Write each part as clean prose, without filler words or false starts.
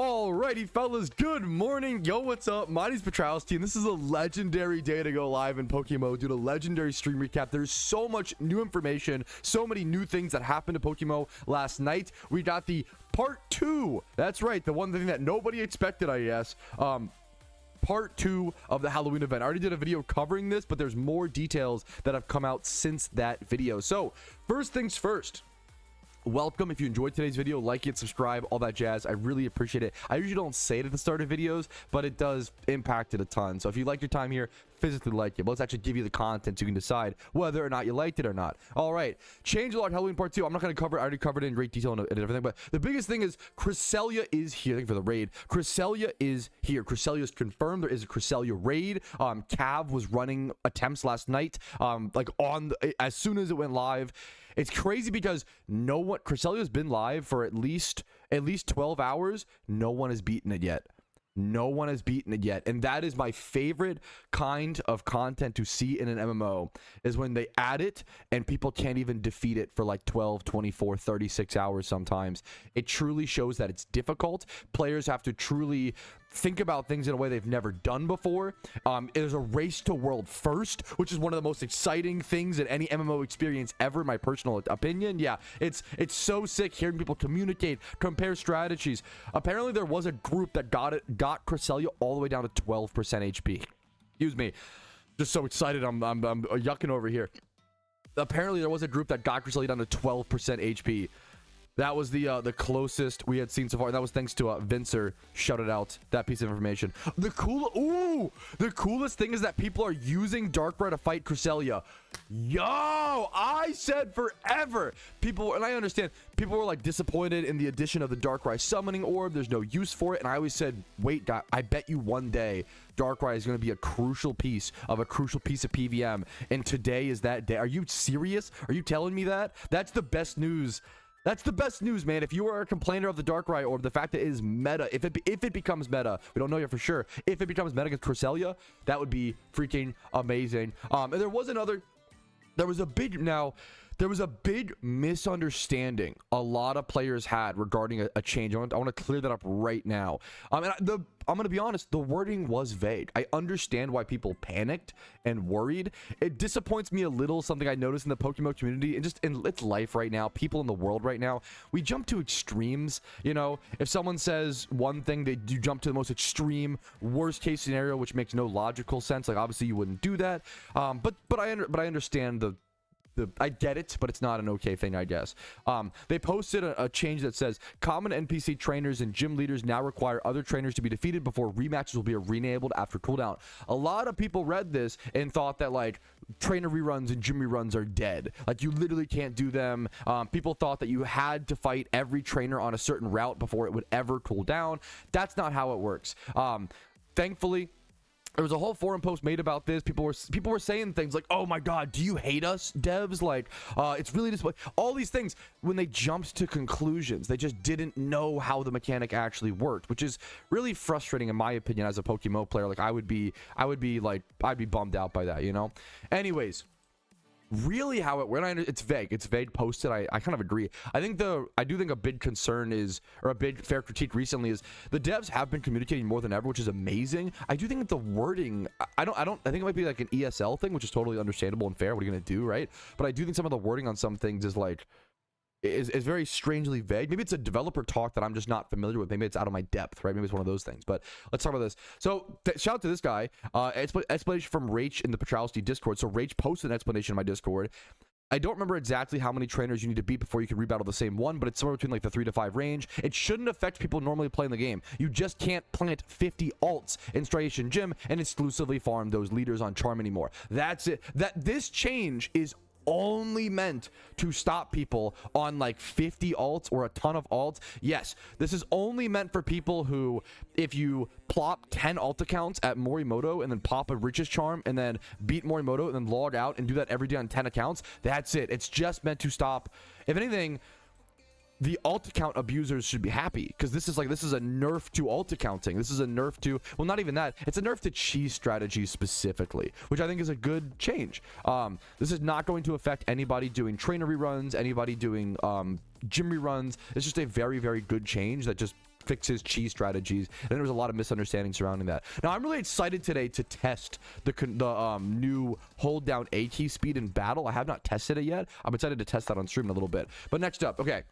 Alrighty, fellas, good morning. Yo, what's up? My name's Patrouski, and this is a legendary day to go live in PokeMMO, do a legendary stream recap. There's so much new information, so many new things that happened to PokeMMO last night. We got the part 2. That's right, the one thing that nobody expected, I guess. Part 2 of the Halloween event. I already did a video covering this, but there's more details that have come out since that video. So, first things first. Welcome. If you enjoyed today's video, like it, subscribe, all that jazz. I really appreciate it. I usually don't say it at the start of videos, but it does impact it a ton. So if you like your time here, physically like it. But let's actually give you the content so you can decide whether or not you liked it or not. All right. Changelog Halloween part 2. I'm not going to cover it. I already covered it in great detail and everything. But the biggest thing is Cresselia is here. Thank you for the raid. Cresselia is here. Cresselia is confirmed. There is a Cresselia raid. Cav was running attempts last night. As soon as it went live. It's crazy because Cresselia has been live for at least 12 hours. No one has beaten it yet. No one has beaten it yet. And that is my favorite kind of content to see in an MMO, is when they add it and people can't even defeat it for like 12, 24, 36 hours sometimes. It truly shows that it's difficult. Players have to truly think about things in a way they've never done before. There's a race to world first, which is one of the most exciting things in any MMO experience ever, in my personal opinion. Yeah, it's so sick hearing people communicate, compare strategies. Apparently there was a group that got Cresselia all the way down to 12% HP. Excuse me, just so excited. I'm yucking over here. Apparently there was a group that got Cresselia down to 12% HP. That was the closest we had seen so far. That was thanks to Vincer shouted out that piece of information. The coolest thing is that people are using Darkrai to fight Cresselia. Yo, I said forever. People, and I understand, people were like disappointed in the addition of the Darkrai summoning orb. There's no use for it. And I always said, wait, guy, I bet you one day Darkrai is going to be a crucial piece of PvM. And today is that day. Are you serious? Are you telling me that? That's the best news. That's the best news, man. If you are a complainer of the Darkrai orb, the fact that it is meta, if it becomes meta, we don't know yet for sure. If it becomes meta against Cresselia, that would be freaking amazing. And there was a big misunderstanding a lot of players had regarding a change. I want to clear that up right now. I'm going to be honest, the wording was vague. I understand why people panicked and worried. It disappoints me a little, something I noticed in the PokeMMO community and just in its life right now, people in the world right now. We jump to extremes. You know, if someone says one thing, you jump to the most extreme, worst case scenario, which makes no logical sense. Like, obviously you wouldn't do that. But I understand I get it, but it's not an okay thing, I guess. They posted a change that says common NPC trainers and gym leaders now require other trainers to be defeated before rematches will be re-enabled after cooldown. A lot of people read this and thought that like trainer reruns and gym reruns are dead. Like, you literally can't do them. People thought that you had to fight every trainer on a certain route before it would ever cool down. That's not how it works. Thankfully, there was a whole forum post made about this. People were saying things like, "Oh my God, do you hate us, devs? Like, it's really disappointing." All these things, when they jumped to conclusions, they just didn't know how the mechanic actually worked, which is really frustrating in my opinion as a PokeMMO player. Like, I'd be bummed out by that, you know. Anyways, really how it went, it's vague posted. I kind of agree. I do think a big concern is, or a big fair critique recently is, the devs have been communicating more than ever, which is amazing. I do think that the wording, I think it might be like an ESL thing, which is totally understandable and fair. What are you gonna do, right? But I do think some of the wording on some things is like is very strangely vague. Maybe it's a developer talk that I'm just not familiar with. Maybe it's out of my depth, right? Maybe it's one of those things. But let's talk about this. So shout out to this guy. Explanation from Rach in the Patrouski Discord. So Rach posted an explanation in my Discord. I don't remember exactly how many trainers you need to beat before you can rebattle the same one, but it's somewhere between like the 3 to 5 range. It shouldn't affect people normally playing the game. You just can't plant 50 alts in Striation Gym and exclusively farm those leaders on Charm anymore. That's it. This change is only meant to stop people on like 50 alts or a ton of alts. Yes, this is only meant for people who, if you plop 10 alt accounts at Morimoto and then pop a Riches Charm and then beat Morimoto and then log out and do that every day on 10 accounts, that's it. It's just meant to stop. If anything, the alt account abusers should be happy, because this is a nerf to alt accounting. This is a nerf to, well, not even that, it's a nerf to cheese strategy specifically, which I think is a good change. This is not going to affect anybody doing trainer reruns, anybody doing gym reruns. It's just a very, very good change that just fixes cheese strategies, and there was a lot of misunderstanding surrounding that. Now I'm really excited today to test the new hold down A key speed in battle. I have not tested it yet. I'm excited to test that on stream in a little bit. But next up, okay,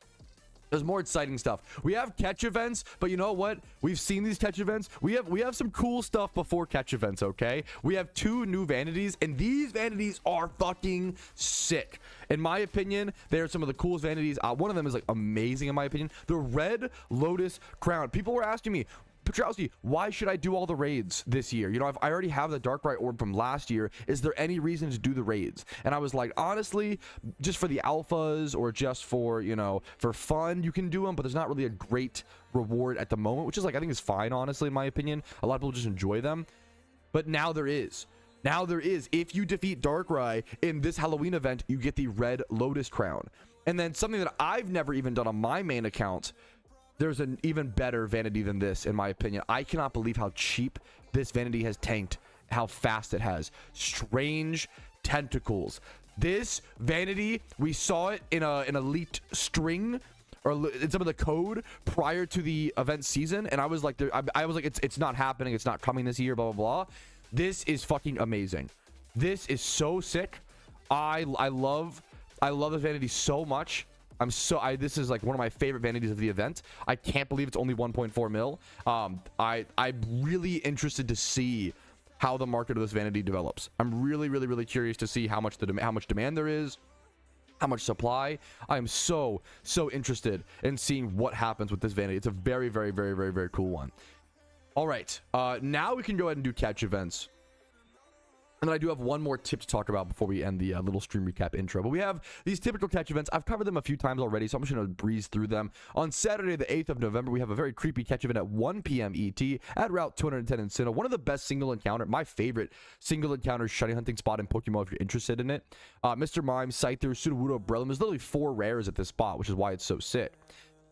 there's more exciting stuff. We have catch events, but you know what? We've seen these catch events. We have some cool stuff before catch events, okay? We have 2 new vanities, and these vanities are fucking sick. In my opinion, they are some of the coolest vanities. One of them is like amazing in my opinion. The Red Lotus Crown. People were asking me, Patrouski, why should I do all the raids this year? You know, I already have the Darkrai Orb from last year. Is there any reason to do the raids? And I was like, honestly, just for the alphas or just for, you know, for fun, you can do them, but there's not really a great reward at the moment, which is like, I think is fine, honestly, in my opinion. A lot of people just enjoy them. But now there is. Now there is. If you defeat Darkrai in this Halloween event, you get the Red Lotus Crown. And then something that I've never even done on my main account, there's an even better vanity than this, in my opinion. I cannot believe how cheap this vanity has tanked, how fast it has. Strange Tentacles. This vanity, we saw it in an elite string, or in some of the code prior to the event season, and I was like, it's not happening, it's not coming this year, blah blah blah. This is fucking amazing. This is so sick. I love this vanity so much. This is like one of my favorite vanities of the event. I can't believe it's only 1.4 mil. I'm really interested to see how the market of this vanity develops. I'm really curious to see how much demand there is, how much supply. I am so interested in seeing what happens with this vanity. It's a very cool one. All right, now we can go ahead and do catch events. And then I do have one more tip to talk about before we end the little stream recap intro. But we have these typical catch events. I've covered them a few times already, so I'm just going to breeze through them. On Saturday, the 8th of November, we have a very creepy catch event at 1 p.m. ET at Route 210 in Sinnoh. One of the best single encounter, my favorite single encounter shiny hunting spot in Pokemon if you're interested in it. Mr. Mime, Scyther, Sudowoodo, Breloom. There's literally 4 rares at this spot, which is why it's so sick.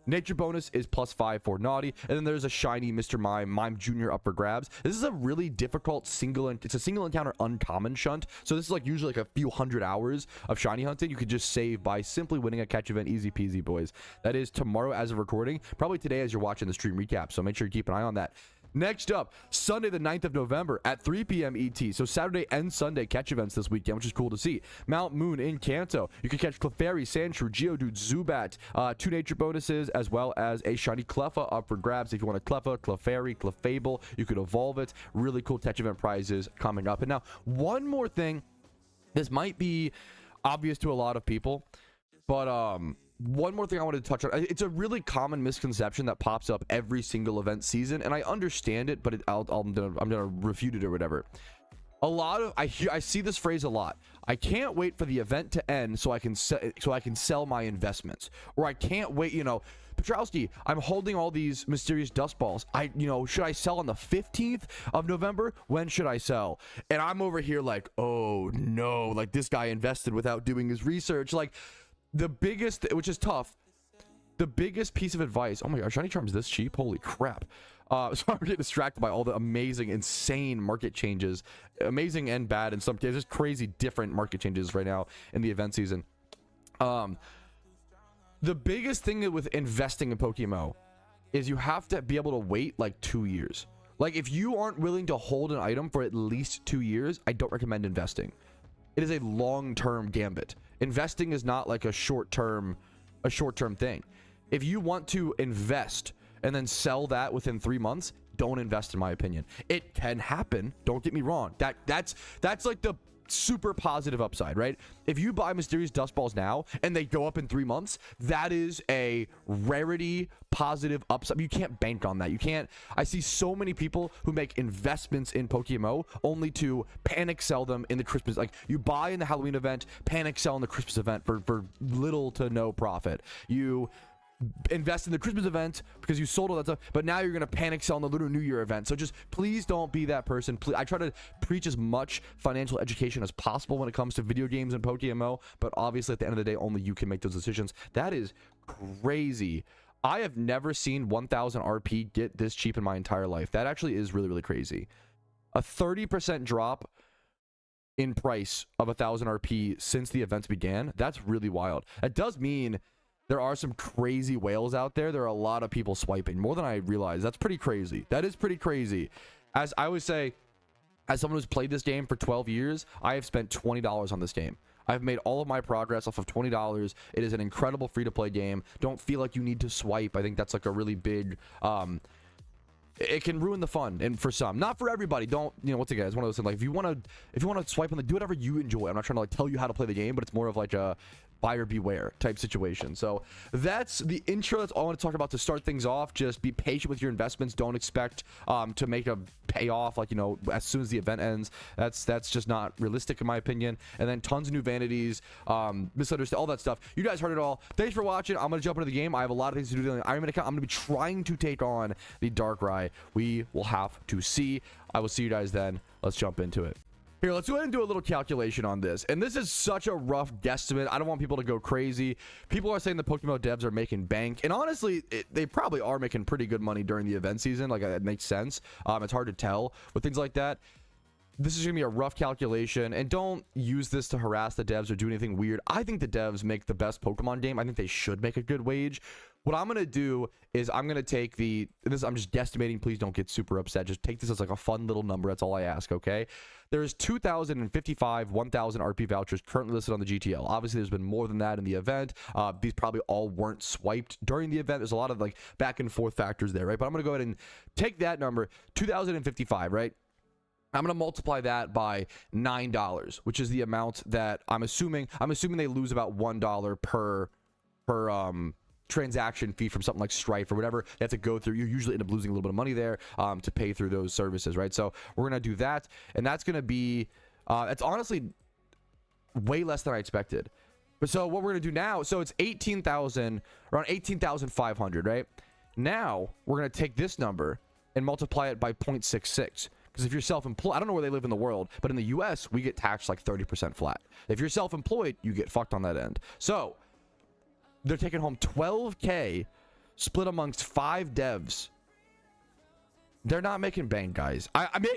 Nature bonus is +5 for Naughty, and then there's a shiny Mr. Mime Jr. up for grabs. This is a really difficult it's a single encounter uncommon shunt, so this is like usually like a few hundred hours of shiny hunting you could just save by simply winning a catch event. Easy peasy, boys. That is tomorrow as of recording, probably today as you're watching the stream recap, so make sure you keep an eye on that. Next up, Sunday the 9th of November at 3 p.m. ET. So Saturday and Sunday catch events this weekend, which is cool to see. Mount Moon in Kanto. You can catch Clefairy, Sandshrew, Geodude, Zubat, 2 nature bonuses, as well as a shiny Cleffa up for grabs. If you want a Cleffa, Clefairy, Clefable, you could evolve it. Really cool catch event prizes coming up. And now, one more thing. This might be obvious to a lot of people, but one more thing I wanted to touch on. It's a really common misconception that pops up every single event season, and I understand it, but I'm gonna refute it or whatever. I see this phrase a lot. I can't wait for the event to end so I can sell my investments, or I can't wait. You know, Patrouski, I'm holding all these mysterious dust balls. Should I sell on the 15th of November? When should I sell? And I'm over here like, oh no, like this guy invested without doing his research. Like, the biggest, which is tough, the biggest piece of advice. Oh my god, shiny charms this cheap? Holy crap. So I'm getting distracted by all the amazing, insane market changes, amazing and bad in some cases, just crazy different market changes right now in the event season. The biggest thing with investing in PokeMMO is you have to be able to wait like 2 years. Like, if you aren't willing to hold an item for at least 2 years, I don't recommend investing. It is a long-term gambit. Investing is not like a short-term thing. If you want to invest and then sell that within 3 months, don't invest, in my opinion. It can happen, don't get me wrong. That's like the super positive upside, right? If you buy mysterious dust balls now and they go up in 3 months, that is a rarity positive upside. You can't bank on that. You can't. I see so many people who make investments in PokeMMO only to panic sell them in the Christmas. Like, you buy in the Halloween event, panic sell in the Christmas event for little to no profit. You invest in the Christmas event because you sold all that stuff, but now you're gonna panic sell in the Lunar New Year event. So just please don't be that person. Please, I try to preach as much financial education as possible when it comes to video games and PokeMMO, but obviously at the end of the day, only you can make those decisions. That is crazy. I have never seen 1000 RP get this cheap in my entire life. That actually is really crazy. A 30% drop in price of 1000 RP since the events began. That's really wild. That does mean there are some crazy whales out there. There are a lot of people swiping, more than I realize. That's pretty crazy. That is pretty crazy. As I always say, as someone who's played this game for 12 years, I have spent $20 on this game. I've made all of my progress off of $20. It is an incredible free-to-play game. Don't feel like you need to swipe. I think that's like a really big... it can ruin the fun, and for some, not for everybody. Don't, you know, once again, it's one of those things, like, if you want to swipe on the, do whatever you enjoy. I'm not trying to like tell you how to play the game, but it's more of like a buyer beware type situation. So that's the intro. That's all I want to talk about to start things off. Just be patient with your investments. Don't expect to make a payoff, like, you know, as soon as the event ends. That's just not realistic in my opinion. And then tons of new vanities, misunderstand, all that stuff. You guys heard it all. Thanks for watching. I'm gonna jump into the game. I have a lot of things to do in the Iron Man account. I'm gonna be trying to take on the Darkrai. We will have to see. I will see you guys then. Let's jump into it. Here, let's go ahead and do a little calculation on this. And this is such a rough guesstimate. I don't want people to go crazy. People are saying the PokeMMO devs are making bank. And honestly, they probably are making pretty good money during the event season. Like, it makes sense. It's hard to tell with things like that. This is going to be a rough calculation. And don't use this to harass the devs or do anything weird. I think the devs make the best Pokemon game. I think they should make a good wage. What I'm going to do is I'm going to take I'm just guesstimating. Please don't get super upset. Just take this as like a fun little number. That's all I ask, okay? There's 2,055 1,000 RP vouchers currently listed on the GTL. Obviously, there's been more than that in the event. These probably all weren't swiped during the event. There's a lot of like back and forth factors there, right? But I'm going to go ahead and take that number, 2,055, right? I'm going to multiply that by $9, which is the amount that I'm assuming they lose about $1 per transaction fee from something like Strife or whatever they have to go through. You usually end up losing a little bit of money there to pay through those services, right? So we're going to do that, and that's going to be it's honestly way less than I expected. But so what we're going to do now, so it's 18,000, around 18,500, right? Now we're going to take this number and multiply it by 0.66. Because if you're self-employed, I don't know where they live in the world, but in the US, we get taxed like 30% flat. If you're self-employed, you get fucked on that end. So they're taking home 12K split amongst 5 devs. They're not making bank, guys.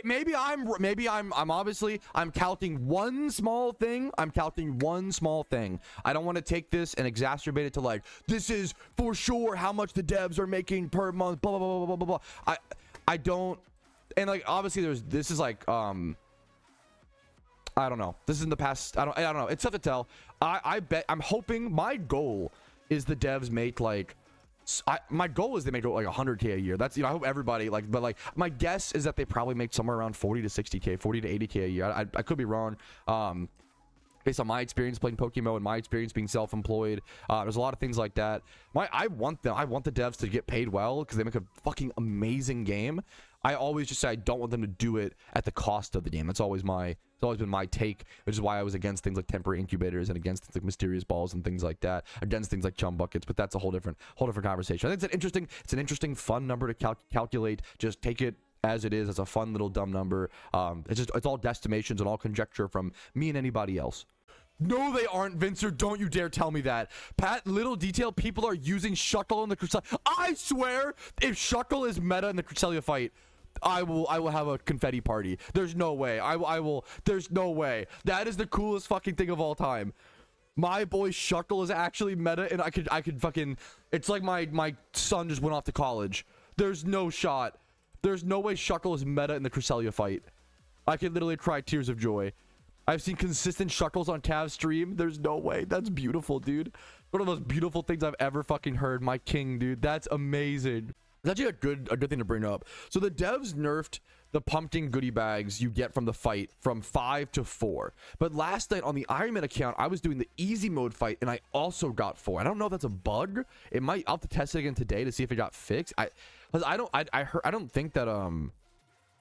Maybe I'm obviously counting one small thing. I'm counting one small thing. I don't want to take this and exacerbate it to like, this is for sure how much the devs are making per month, blah, blah, blah, blah, blah, blah. I don't, and like, obviously this is like, I don't know. This is in the past. I don't know. It's tough to tell. I bet, I'm hoping, my goal is the devs make like, my goal is they make like 100K a year. That's, you know, I hope everybody like, but like my guess is that they probably make somewhere around 40 to 60K, 40 to 80K a year. I could be wrong. Based on my experience playing PokeMMO and my experience being self-employed, there's a lot of things like that. I want the devs to get paid well because they make a fucking amazing game. I always just say I don't want them to do it at the cost of the game. It's always been my take, which is why I was against things like temporary incubators and against things like mysterious balls and things like that, against things like chum buckets. But that's a whole different conversation. I think it's an interesting, fun number to calculate. Just take it as it is, as a fun little dumb number. It's all guesstimations and all conjecture from me and anybody else. No, they aren't, Vincer. Don't you dare tell me that. Pat, little detail, people are using Shuckle in the Cresselia. I swear, if Shuckle is meta in the Cresselia fight, I will have a confetti party. There's no way. I will. There's no way. That is the coolest fucking thing of all time. My boy Shuckle is actually meta, and I could fucking, it's like my son just went off to college. There's no shot. There's no way Shuckle is meta in the Cresselia fight. I could literally cry tears of joy. I've seen consistent Shuckles on Cav's stream. There's no way. That's beautiful, dude. One of the most beautiful things I've ever fucking heard. My king, dude. That's amazing. It's actually a good thing to bring up. So the devs nerfed the Pumpking goodie bags you get from the fight from 5 to 4. But last night on the Iron Man account, I was doing the easy mode fight and I also got 4. I don't know if that's a bug. It might. I'll have to test it again today to see if it got fixed. I don't think that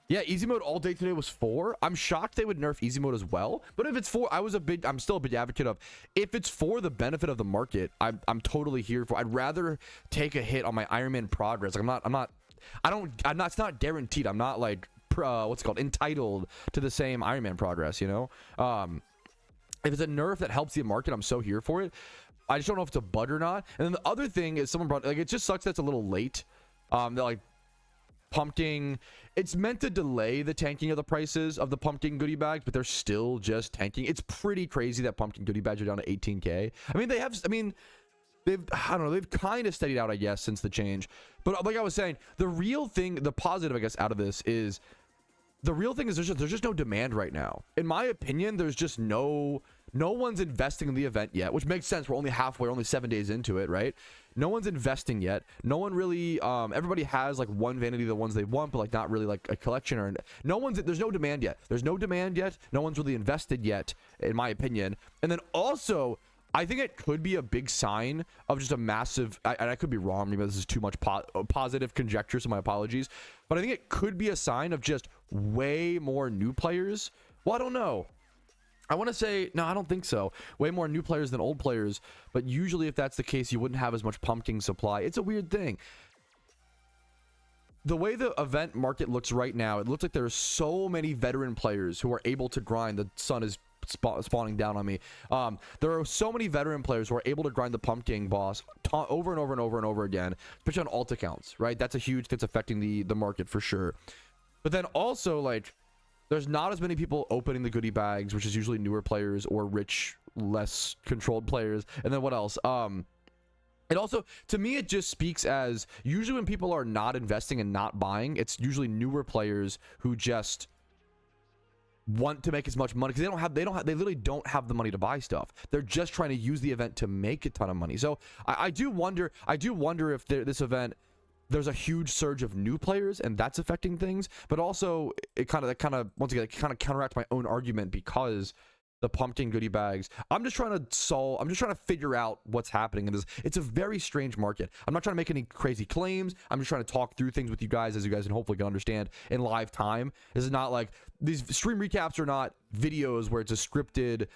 yeah, easy mode all day today was 4. I'm shocked they would nerf easy mode as well. But if it's 4, I'm still a big advocate of, if it's for the benefit of the market, I'm totally here for. I'd rather take a hit on my Iron Man progress. Like it's not guaranteed. I'm not like what's it called, entitled to the same Iron Man progress, you know? If it's a nerf that helps the market, I'm so here for it. I just don't know if it's a bug or not. And then the other thing is someone brought, like, it just sucks that it's a little late. They're like, Pumpking, it's meant to delay the tanking of the prices of the Pumpkin goodie bags, but they're still just tanking. It's pretty crazy that Pumpkin goodie bags are down to 18K. I mean, I don't know, they've kind of steadied out, I guess, since the change. But like I was saying, the real thing, the positive, I guess, out of this is there's just no demand right now. In my opinion, there's just no one's investing in the event yet, which makes sense. We're only halfway, only 7 days into it, right? No one's investing yet. No one really, everybody has like one vanity, the ones they want, but like not really like a collection, or there's no demand yet. There's no demand yet. No one's really invested yet, in my opinion. And then also, I think it could be a big sign of just a massive, and I could be wrong, maybe this is too much positive conjecture, so my apologies, but I think it could be a sign of just way more new players. Well, I don't know. I want to say, no, I don't think so. Way more new players than old players, but usually if that's the case, you wouldn't have as much pumpkin supply. It's a weird thing. The way the event market looks right now, it looks like there's so many veteran players who are able to grind. The sun is spawning down on me. There are so many veteran players who are able to grind the pumpkin boss over and over and over and over again, especially on alt accounts, right? That's a huge thing that's affecting the market for sure. But then also, like, there's not as many people opening the goodie bags, which is usually newer players or rich, less controlled players. And then what else? It also, to me, it just speaks as usually when people are not investing and not buying, it's usually newer players who just want to make as much money because they literally don't have the money to buy stuff. They're just trying to use the event to make a ton of money. So I do wonder if this event, there's a huge surge of new players and that's affecting things, but also it kind of once again, it kind of counteracts my own argument because the pumpkin goodie bags, I'm just trying to figure out what's happening in this. It's a very strange market. I'm not trying to make any crazy claims. I'm just trying to talk through things with you guys, as you guys can hopefully can understand in live time. This is not like, these stream recaps are not videos where it's a scripted,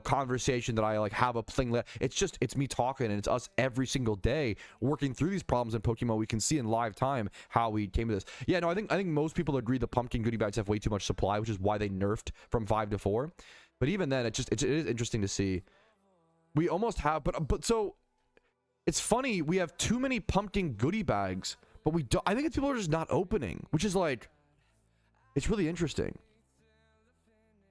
conversation that I like have a thing. It's me talking, and it's us every single day working through these problems in PokeMMO. We can see in live time how we came to this. Yeah, no, I think most people agree the pumpkin goodie bags have way too much supply, which is why they nerfed from 5 to 4. But even then, it is interesting to see. We almost have, but so it's funny. We have too many pumpkin goodie bags, but we don't. I think it's people are just not opening, which is like, it's really interesting.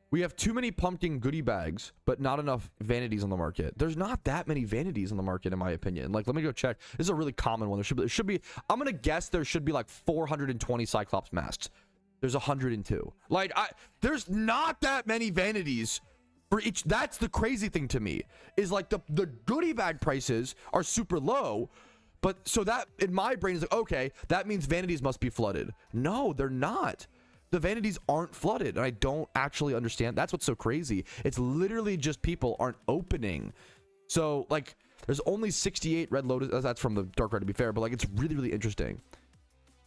We have too many pumpkin goodie bags, but not enough vanities on the market. There's not that many vanities on the market, in my opinion. Like, let me go check. This is a really common one. There should be. I'm gonna guess there should be like 420 Cyclops masks. There's 102. Like, there's not that many vanities for each. That's the crazy thing to me, is like the goodie bag prices are super low, but so that in my brain is like, okay, that means vanities must be flooded. No, they're not. The vanities aren't flooded, and I don't actually understand. That's what's so crazy. It's literally just people aren't opening. So like, there's only 68 red lotus. That's from the dark red, to be fair, but like, it's really, really interesting.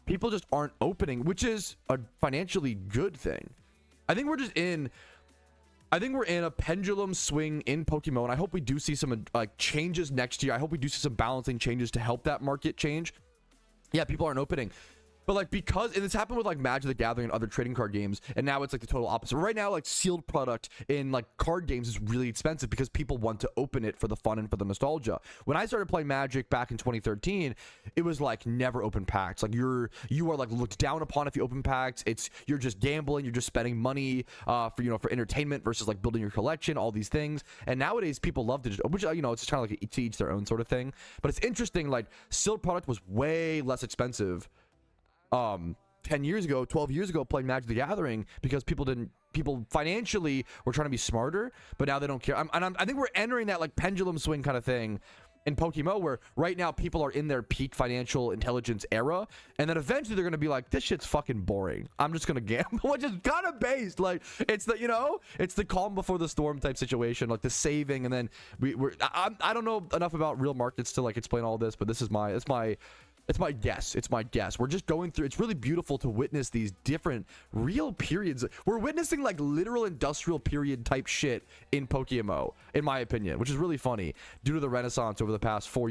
People just aren't opening, which is a financially good thing. I think we're in a pendulum swing in PokeMMO, and I hope we do see some like changes next year. I hope we do see some balancing changes to help that market change. Yeah, people aren't opening. But like, because, and it's happened with like Magic the Gathering and other trading card games, and now it's like the total opposite. Right now, like, sealed product in like card games is really expensive because people want to open it for the fun and for the nostalgia. When I started playing Magic back in 2013, it was like never open packs. Like, you are like looked down upon if you open packs. You're just gambling, you're just spending money for entertainment versus like building your collection, all these things. And nowadays people love to just, which it's just kind of like to each their own sort of thing. But it's interesting, like, sealed product was way less expensive 10 years ago, 12 years ago, playing Magic the Gathering, because people financially were trying to be smarter, but now they don't care. I think we're entering that like pendulum swing kind of thing in PokeMMO, where right now people are in their peak financial intelligence era, and then eventually they're going to be like, this shit's fucking boring. I'm just going to gamble, which is kind of based. Like, it's it's the calm before the storm type situation, like the saving. And then I don't know enough about real markets to like explain all this, but this is it's my guess. We're just going through. It's really beautiful to witness these different real periods. We're witnessing like literal industrial period type shit in PokeMMO, in my opinion, which is really funny due to the renaissance over the past 4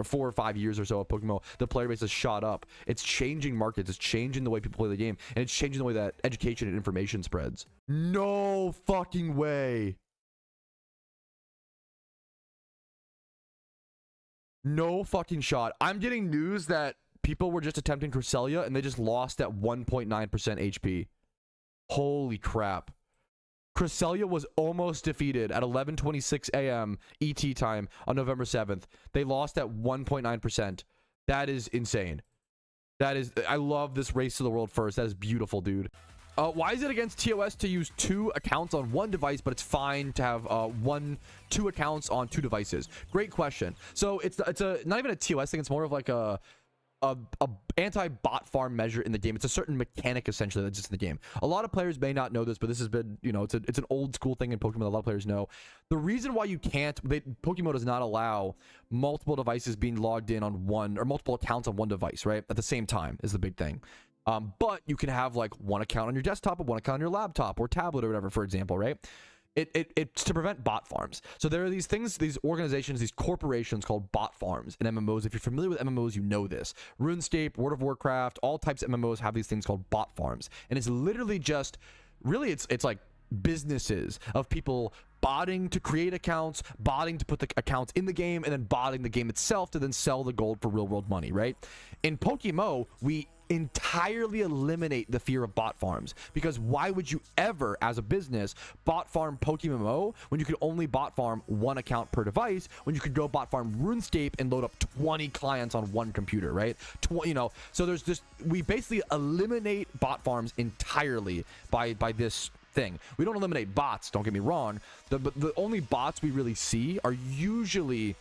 or 5 years or so of PokeMMO. The player base has shot up. It's changing markets. It's changing the way people play the game, and it's changing the way that education and information spreads. No fucking way. No fucking shot. I'm getting news that people were just attempting Cresselia and they just lost at 1.9% HP. Holy crap. Cresselia was almost defeated at 11:26 a.m. ET time on November 7th. They lost at 1.9%. That is insane. That is, I love this race to the world first. That is beautiful, dude. Why is it against TOS to use 2 accounts on 1 device, but it's fine to have 2 accounts on 2 devices? Great question. So it's a not even a TOS thing. It's more of like a anti-bot farm measure in the game. It's a certain mechanic essentially that's just in the game. A lot of players may not know this, but this has been, you know, it's an old school thing in Pokemon that a lot of players know. The reason why you can't, Pokemon does not allow multiple devices being logged in on one, or multiple accounts on one device, right, at the same time is the big thing. But you can have like 1 account on your desktop and 1 account on your laptop or tablet or whatever, for example, right? It's to prevent bot farms. So there are these things, these organizations, these corporations called bot farms in MMOs. If you're familiar with MMOs, you know this. RuneScape, World of Warcraft, all types of MMOs have these things called bot farms. And it's literally just, really, it's like businesses of people botting to create accounts, botting to put the accounts in the game, and then botting the game itself to then sell the gold for real world money, right? In PokeMMO, we entirely eliminate the fear of bot farms, because why would you ever, as a business, bot farm PokeMMO when you could only bot farm 1 account per device, when you could go bot farm RuneScape and load up 20 clients on 1 computer, right? You know, so there's just, we basically eliminate bot farms entirely by this thing. We don't eliminate bots, don't get me wrong. The only bots we really see are usually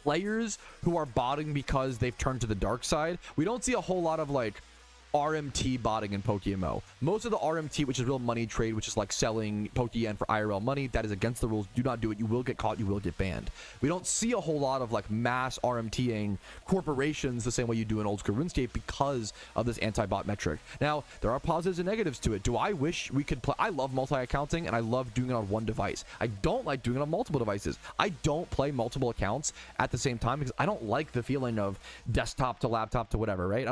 players who are botting because they've turned to the dark side. We don't see a whole lot of like RMT botting in PokeMMO. Most of the RMT, which is real money trade, which is like selling Pokeyen for IRL money, that is against the rules. Do not do it. You will get caught. You will get banned. We don't see a whole lot of like mass RMTing corporations the same way you do in old school RuneScape because of this anti-bot metric. Now, there are positives and negatives to it. Do I wish we could play? I love multi-accounting and I love doing it on 1 device. I don't like doing it on multiple devices. I don't play multiple accounts at the same time because I don't like the feeling of desktop to laptop to whatever, right?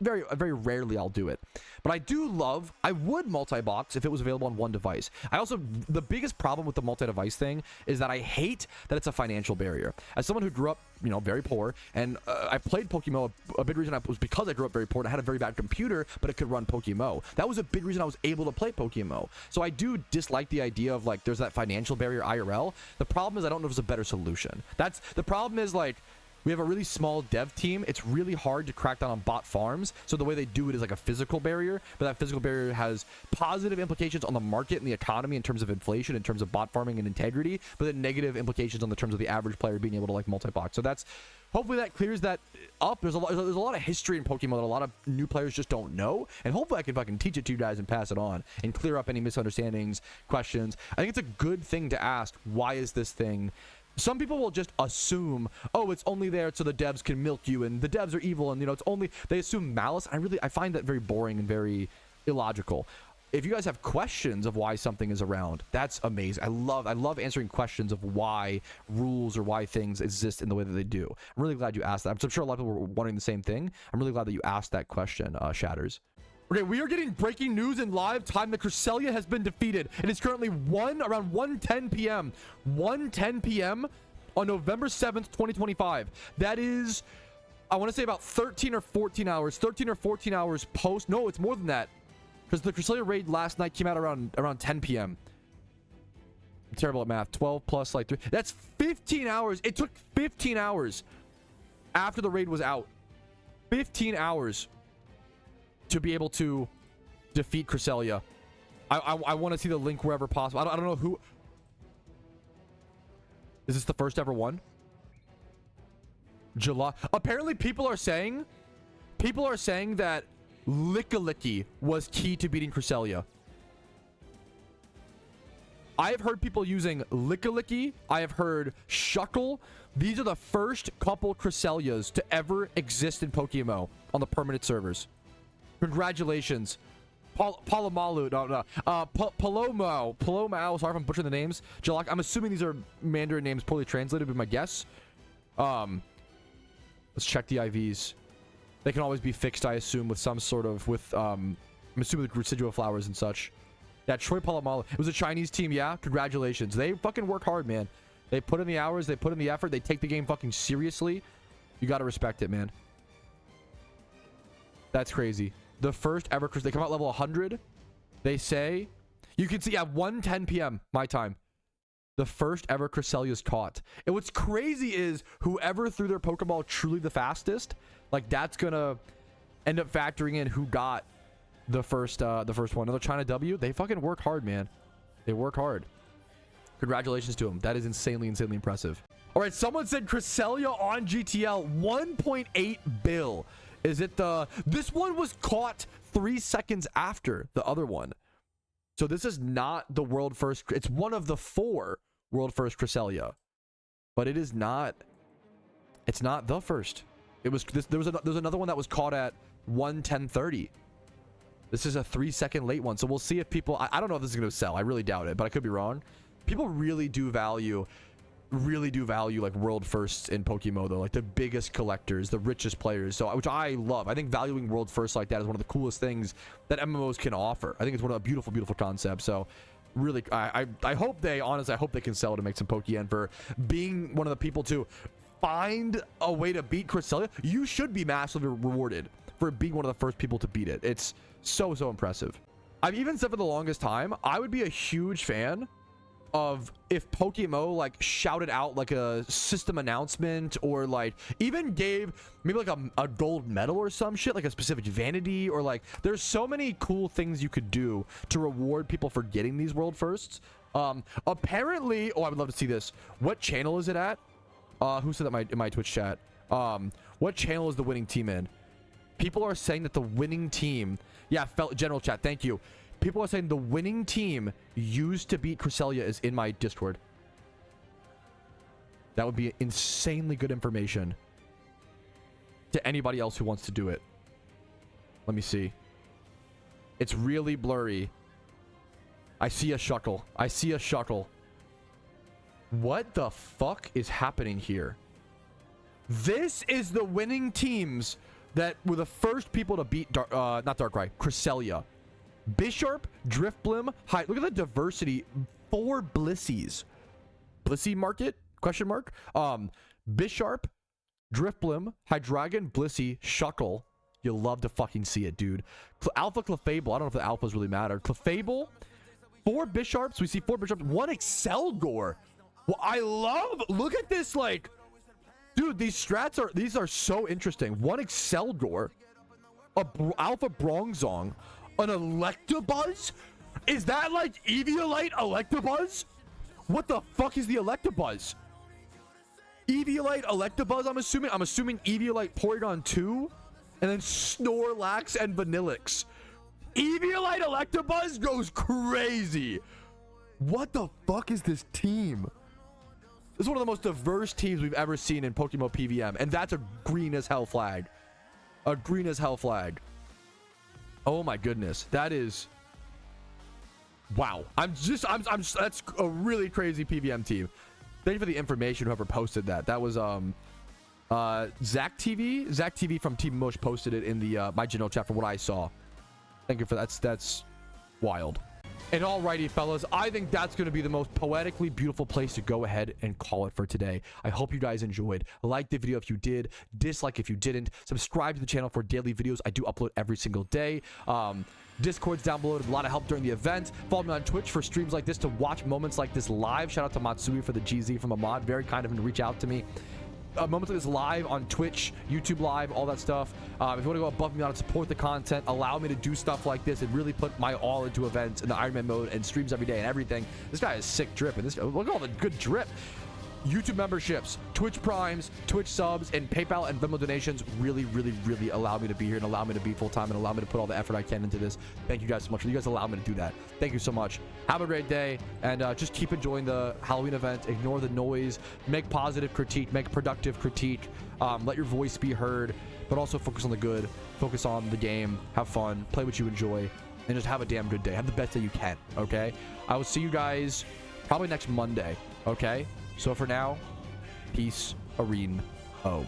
Very rarely I'll do it, but I would multi-box if it was available on 1 device. The biggest problem with the multi-device thing is that I hate that it's a financial barrier. As someone who grew up, you know, very poor, and I played PokeMMO, a big reason was because I grew up very poor and I had a very bad computer, but it could run PokeMMO. That was a big reason I was able to play PokeMMO. So I do dislike the idea of like there's that financial barrier IRL. The problem is I don't know if there's a better solution. That's the problem. Is like, we have a really small dev team. It's really hard to crack down on bot farms. So the way they do it is like a physical barrier, but that physical barrier has positive implications on the market and the economy in terms of inflation, in terms of bot farming and integrity, but then negative implications on the terms of the average player being able to like multi-box. So that's, hopefully that clears that up. There's a lot of history in Pokemon that a lot of new players just don't know, and hopefully I can fucking teach it to you guys and pass it on and clear up any misunderstandings, questions. I think it's a good thing to ask, why is this thing? Some people will just assume, oh, it's only there so the devs can milk you and the devs are evil, and you know, it's only, they assume malice. I find that very boring and very illogical. If you guys have questions of why something is around, that's amazing. I love answering questions of why rules or why things exist in the way that they do. I'm really glad you asked that. I'm sure a lot of people were wondering the same thing. I'm really glad that you asked that question, Shatters. Okay, we are getting breaking news in live time. The Cresselia has been defeated. It is currently around 1:10 p.m. 1:10 p.m. on November 7th, 2025. That is, I want to say about 13 or 14 hours. 13 or 14 hours post. No, it's more than that, because the Cresselia raid last night came out around 10 p.m. I'm terrible at math. 12 plus like 3. That's 15 hours. It took 15 hours after the raid was out. 15 hours. To be able to defeat Cresselia. I want to see the link wherever possible. I don't know who. Is this the first ever one? July. Apparently people are saying that Lickilicky was key to beating Cresselia. I have heard people using Lickilicky. I have heard Shuckle. These are the first couple Cresselias to ever exist in PokeMMO on the permanent servers. Congratulations. Palomalu. Palomo. Sorry if I'm butchering the names. Jalak. I'm assuming these are Mandarin names poorly translated, but my guess. Let's check the IVs. They can always be fixed, I assume, with some sort of, I'm assuming with residual flowers and such. Yeah, Troy Palomalu. It was a Chinese team, yeah? Congratulations. They fucking work hard, man. They put in the hours, they put in the effort, they take the game fucking seriously. You gotta respect it, man. That's crazy. The first ever, they come out level 100. They say, You can see at 1:10 p.m. my time, the first ever Cresselia is caught. And what's crazy is whoever threw their Pokeball truly the fastest, like that's gonna end up factoring in who got the first one. Another China W. They fucking work hard, man. They work hard. Congratulations to them. That is insanely impressive. All right, someone said Cresselia on GTL 1.8 bill. Is it this one was caught 3 seconds after the other one. So this is not the world first. It's one of the 4 world first Cresselia, but it is not. It's not the first. It was this. There's another one that was caught at 1:10:30. This is a 3-second late one. So we'll see if people. I don't know if this is going to sell. I really doubt it, but I could be wrong. People really do value like world firsts in PokeMMO though, like the biggest collectors, the richest players. So which I love. I think valuing world firsts like that is one of the coolest things that MMOs can offer. I think it's one of the beautiful concepts. So really, I hope they honestly, I hope they can sell to make some Pokeyen for being one of the people to find a way to beat Cresselia. You should be massively rewarded for being one of the first people to beat it. It's so impressive. I've even said for the longest time, I would be a huge fan of if PokeMMO like shouted out like a system announcement, or like even gave maybe like a gold medal or some shit, like a specific vanity, or like there's so many cool things you could do to reward people for getting these world firsts. Apparently, oh, I would love to see this. What channel is it at? Who said that in my Twitch chat? What channel is the winning team in? People are saying that the winning team, yeah, general chat, thank you. People are saying the winning team used to beat Cresselia is in my Discord. That would be insanely good information to anybody else who wants to do it. Let me see. It's really blurry. I see a Shuckle. I see a Shuckle. What the fuck is happening here? This is the winning teams that were the first people to beat not Darkrai, Cresselia. Bisharp, Drifblim, hi, look at the diversity. 4 Blissies. Blissey market? Question mark. Bisharp, Drifblim, Hydreigon, Blissey, Shuckle. You'll love to fucking see it, dude. Alpha Clefable. I don't know if the alphas really matter. Clefable, 4 Bisharps. We see 4 Bisharps. 1 Excelgor. Well, I love. Look at this, like, dude. These strats are. These are so interesting. 1 Excelgor, a Alpha Bronzong. An Electabuzz? Is that like Eviolite Electabuzz? What the fuck is the Electabuzz? Eviolite Electabuzz, I'm assuming Eviolite Porygon 2, and then Snorlax and Vanillix. Eviolite Electabuzz goes crazy. What the fuck is this team? This is one of the most diverse teams we've ever seen in PokeMMO PvM, and that's a green as hell flag. A green as hell flag. Oh my goodness, that is wow. That's a really crazy PvM team. Thank you for the information, whoever posted that. That was Zach TV from Team Mush posted it in the my general chat from what I saw. Thank you for that. That's wild. And alrighty, fellas, I think that's going to be the most poetically beautiful place to go ahead and call it for today. I hope you guys enjoyed. Like the video if you did, dislike if you didn't, subscribe to the channel for daily videos. I do upload every single day. Discord's down below. A lot of help during the event. Follow me on Twitch for streams like this to watch moments like this live. Shout out to Matsui for the GZ from Ahmad. Very kind of him to reach out to me. Moments like this live on Twitch, YouTube Live, all that stuff. If you want to go above me on and support the content, allow me to do stuff like this and really put my all into events in the Iron Man mode and streams every day and everything. This guy is sick drip, and look at all the good drip. YouTube memberships, Twitch Primes, Twitch subs, and PayPal and Venmo donations really allow me to be here and allow me to be full-time and allow me to put all the effort I can into this. Thank you guys so much. You guys allow me to do that. Thank you so much. Have a great day, and just keep enjoying the Halloween event. Ignore the noise. Make positive critique. Make productive critique. Let your voice be heard, but also focus on the good. Focus on the game. Have fun. Play what you enjoy, and just have a damn good day. Have the best day you can, okay? I will see you guys probably next Monday, okay? So for now, peace, Arene, O.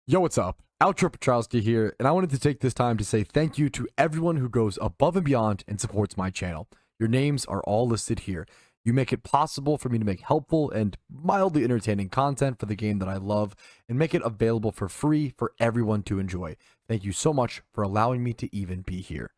Yo, what's up? Outro Patrouski here, and I wanted to take this time to say thank you to everyone who goes above and beyond and supports my channel. Your names are all listed here. You make it possible for me to make helpful and mildly entertaining content for the game that I love and make it available for free for everyone to enjoy. Thank you so much for allowing me to even be here.